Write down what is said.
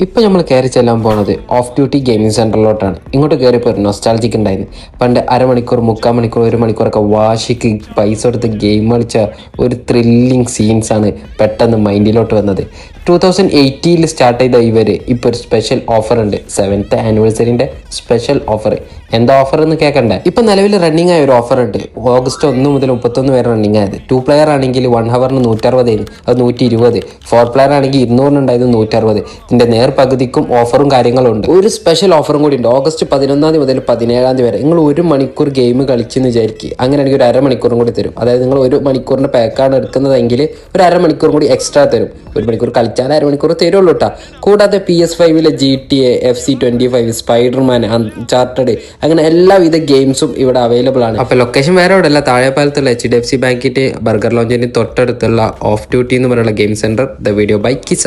ഇപ്പം നമ്മൾ കയറി ചെല്ലാൻ പോണത് ഓഫ് ഡ്യൂട്ടി ഗെയിമിംഗ് സെൻറ്ററിലോട്ടാണ്. ഇങ്ങോട്ട് കയറിയപ്പോൾ ഒരു നൊസ്റ്റാൾജിക് ഉണ്ടായിരുന്നു. പണ്ട് അരമണിക്കൂർ, 3/4 മണിക്കൂർ, 1 മണിക്കൂറൊക്കെ വാശിക്ക് പൈസ കൊടുത്ത് ഗെയിം കളിച്ച ഒരു ത്രില്ലിങ് സീൻസാണ് പെട്ടെന്ന് മൈൻഡിലോട്ട് വന്നത്. 2018 സ്റ്റാർട്ട് ചെയ്ത ഇവർ ഇപ്പോൾ ഒരു സ്പെഷ്യൽ ഓഫർ ഉണ്ട്. 7th ആനിവേഴ്സറിൻ്റെ സ്പെഷ്യൽ ഓഫർ. എന്താ ഓഫർ എന്ന് കേൾക്കണ്ടേ? ഇപ്പം നിലവിൽ റണ്ണിങ് ആയ ഒരു ഓഫർ ഉണ്ട്. ഓഗസ്റ്റ് 1 മുതൽ 31 വരെ റണ്ണിങ് ആയത്. 2 പ്ലെയർ ആണെങ്കിൽ 1 ഹവറിന് 160, അത് 120. 4 പ്ലെയർ ആണെങ്കിൽ 200 ഉണ്ടായത് 160. ഇതിൻ്റെ പകുതിക്കും ഓഫറും കാര്യങ്ങളും ഉണ്ട്. ഒരു സ്പെഷ്യൽ ഓഫറും കൂടി ഉണ്ട്. ഓഗസ്റ്റ് 11 മുതൽ 17 വരെ നിങ്ങൾ 1 മണിക്കൂർ ഗെയിം കളിച്ചെന്ന് വിചാരിക്കുക. അങ്ങനെയാണെങ്കിൽ ഒരു അരമണിക്കൂറും കൂടി തരും. അതായത് നിങ്ങൾ 1 മണിക്കൂറിൻ്റെ പാക്കാണ് എടുക്കുന്നതെങ്കിൽ ഒരു അരമണിക്കൂർ കൂടി എക്സ്ട്രാ തരും. 1 മണിക്കൂർ കളിച്ചാൽ അരമണിക്കൂർ തരുള്ളൂ കേട്ടോ. കൂടാതെ PS5 GTA, FC25, Spiderman, Uncharted, അങ്ങനെ എല്ലാവിധ ഗെയിംസും ഇവിടെ അവൈലബിൾ ആണ്. അപ്പോൾ ലൊക്കേഷൻ വേറെ ഇവിടെ അല്ല, താഴെപ്പാലത്തുള്ള HDFC ബാങ്കിന്റെ ബർഗർ ലോഞ്ചിന് തൊട്ടടുത്തുള്ള ഓഫ് ഡ്യൂട്ടി എന്ന് പറയുന്ന game centre, the video by Qissa.